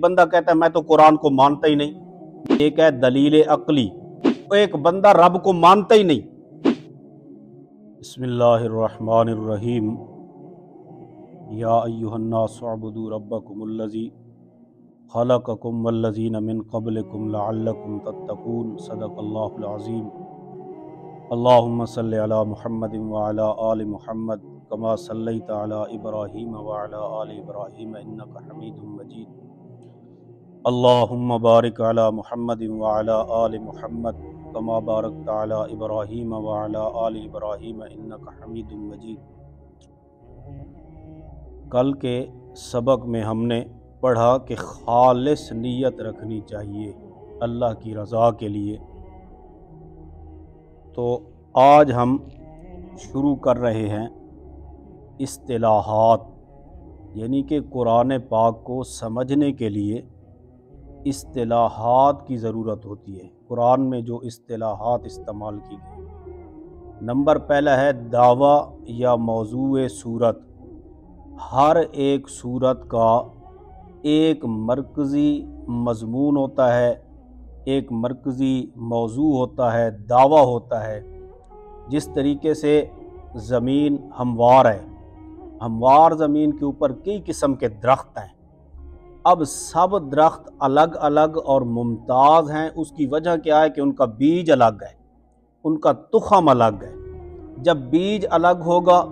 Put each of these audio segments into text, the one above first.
بندہ کہتا ہے میں تو قرآن کو مانتا ہی نہیں، ایک ہے دلیل عقلی، ایک بندہ رب کو مانتا ہی نہیں۔ بسم اللہ الرحمن الرحیم، یا ایھا الناس اعبدوا ربکم الذی خلقکم والذین من قبلکم لعلکم تتقون، صدق اللہ العظیم۔ اللہم صلی علی محمد وعلی آل محمد کما صلیت علی ابراہیم وعلی آل ابراہیم انک حمید مجید۔ اللہم بارک علی محمد وعلی آل محمد کما بارکت علی ابراہیم وعلی آل ابراہیم انک حمید مجید۔ کل کے سبق میں ہم نے پڑھا کہ خالص نیت رکھنی چاہیے اللہ کی رضا کے لیے، تو آج ہم شروع کر رہے ہیں اصطلاحات، یعنی کہ قرآن پاک کو سمجھنے کے لیے اصطلاحات کی ضرورت ہوتی ہے۔ قرآن میں جو اصطلاحات استعمال کی گئی، نمبر پہلا ہے دعویٰ یا موضوع صورت۔ ہر ایک صورت کا ایک مرکزی مضمون ہوتا ہے، ایک مرکزی موضوع ہوتا ہے، دعویٰ ہوتا ہے۔ جس طریقے سے زمین ہموار ہے، ہموار زمین کے اوپر کئی قسم کے درخت ہیں، اب سب درخت الگ الگ اور ممتاز ہیں۔ اس کی وجہ کیا ہے کہ ان کا بیج الگ ہے، ان کا تخم الگ ہے۔ جب بیج الگ ہوگا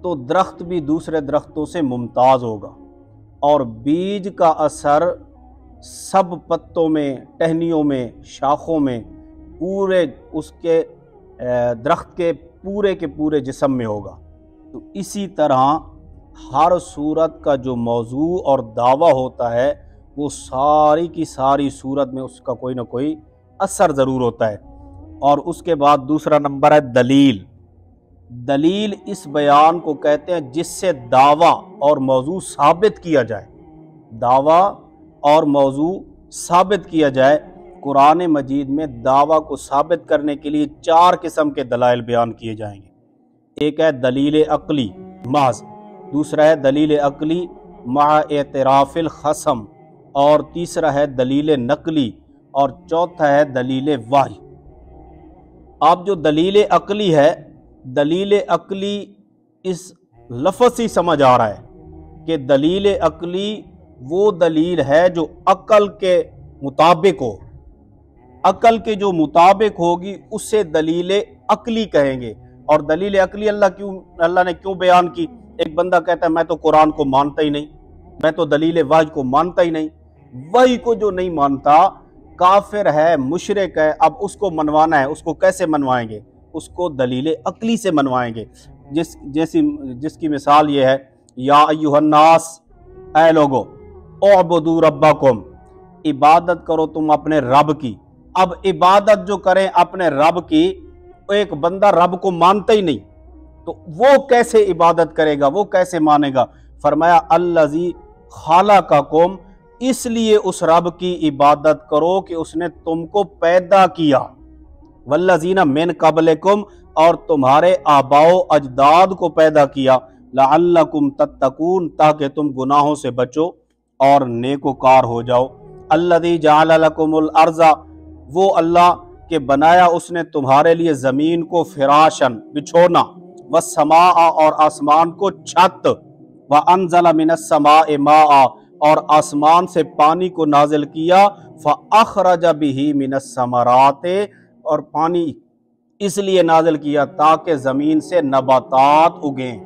تو درخت بھی دوسرے درختوں سے ممتاز ہوگا، اور بیج کا اثر سب پتوں میں، ٹہنیوں میں، شاخوں میں، پورے اس کے درخت کے پورے جسم میں ہوگا۔ تو اسی طرح ہر صورت کا جو موضوع اور دعویٰ ہوتا ہے وہ ساری کی ساری صورت میں اس کا کوئی نہ کوئی اثر ضرور ہوتا ہے۔ اور اس کے بعد دوسرا نمبر ہے دلیل۔ دلیل اس بیان کو کہتے ہیں جس سے دعویٰ اور موضوع ثابت کیا جائے، دعویٰ اور موضوع ثابت کیا جائے۔ قرآن مجید میں دعویٰ کو ثابت کرنے کے لیے 4 قسم کے دلائل بیان کیے جائیں گے۔ ایک ہے دلیل عقلی محض، دوسرا ہے دلیل عقلی مع اعتراف الخصم، اور تیسرا ہے دلیل نقلی، اور چوتھا ہے دلیل وحی۔ اب جو دلیل عقلی ہے، دلیل عقلی اس لفظ سے سمجھ آ رہا ہے کہ دلیل عقلی وہ دلیل ہے جو عقل کے مطابق ہو، عقل کے جو مطابق ہوگی اسے دلیل عقلی کہیں گے۔ اور دلیل عقلی اللہ نے کیوں بیان کی؟ ایک بندہ کہتا ہے میں تو قرآن کو مانتا ہی نہیں، میں تو دلیل وحی کو مانتا ہی نہیں۔ وحی کو جو نہیں مانتا کافر ہے، مشرک ہے، اب اس کو منوانا ہے، اس کو کیسے منوائیں گے؟ اس کو دلیل عقلی سے منوائیں گے۔ جس کی مثال یہ ہے، یا ایھا الناس، اے لوگو، اعبدوا ربکم، عبادت کرو تم اپنے رب کی۔ اب عبادت جو کریں اپنے رب کی، ایک بندہ رب کو مانتا ہی نہیں، تو وہ کیسے عبادت کرے گا، وہ کیسے مانے گا؟ فرمایا الذی خلقکم، اس لیے اس رب کی عبادت کرو کہ اس نے تم کو پیدا کیا، والذین من قبلکم، اور تمہارے آباؤ اجداد کو پیدا کیا، لعلکم تتقون، تاکہ تم گناہوں سے بچو اور نیکوکار ہو جاؤ۔ الذی جعل لکم الارض، وہ اللہ کہ بنایا اس نے تمہارے لیے زمین کو فراشن، بچھونا، والسماء، اور آسمان کو چھت، وانزل من السماء ماء، اور آسمان سے پانی کو نازل کیا، فاخرج به من الثمرات، اور پانی اس لیے نازل کیا تاکہ زمین سے نباتات اگیں،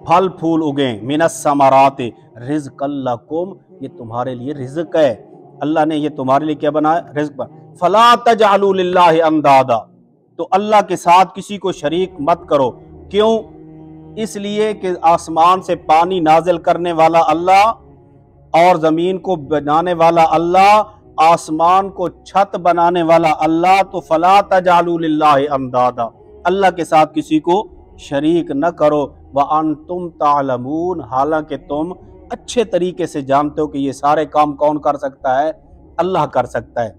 پھل پھول اگیں، من الثمرات رزقا لکم، یہ تمہارے لیے رزق ہے، اللہ نے یہ تمہارے لیے کیا بنایا؟ رزق بنا۔ فلا تجعلوا للہ اندادا، تو اللہ کے ساتھ کسی کو شریک مت کرو۔ کیوں؟ اس لیے کہ آسمان سے پانی نازل کرنے والا اللہ، اور زمین کو بنانے والا اللہ، آسمان کو چھت بنانے والا اللہ، تو فلا تجعلوا للہ اندادا، اللہ کے ساتھ کسی کو شریک نہ کرو۔ وانتم تعلمون، حالانکہ تم اچھے طریقے سے جانتے ہو کہ یہ سارے کام کون کر سکتا ہے؟ اللہ کر سکتا ہے۔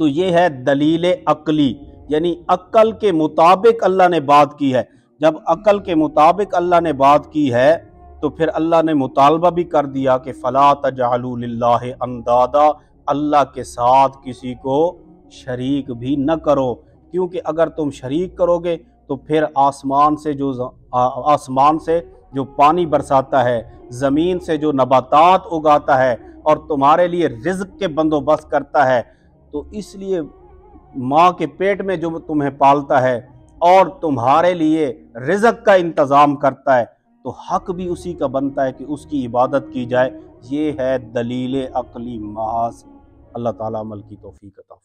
تو یہ ہے دلیل عقلی، یعنی عقل کے مطابق اللہ نے بات کی ہے۔ جب عقل کے مطابق اللہ نے بات کی ہے تو پھر اللہ نے مطالبہ بھی کر دیا کہ فلا تجعلوا للہ اندادا، اللہ کے ساتھ کسی کو شریک بھی نہ کرو، کیونکہ اگر تم شریک کرو گے تو پھر آسمان سے جو پانی برساتا ہے، زمین سے جو نباتات اگاتا ہے اور تمہارے لیے رزق کے بندوبست کرتا ہے، تو اس لیے ماں کے پیٹ میں جو تمہیں پالتا ہے اور تمہارے لیے رزق کا انتظام کرتا ہے، تو حق بھی اسی کا بنتا ہے کہ اس کی عبادت کی جائے۔ یہ ہے دلیل عقلی محض۔ اللہ تعالیٰ عمل کی توفیق عطا فرمائے۔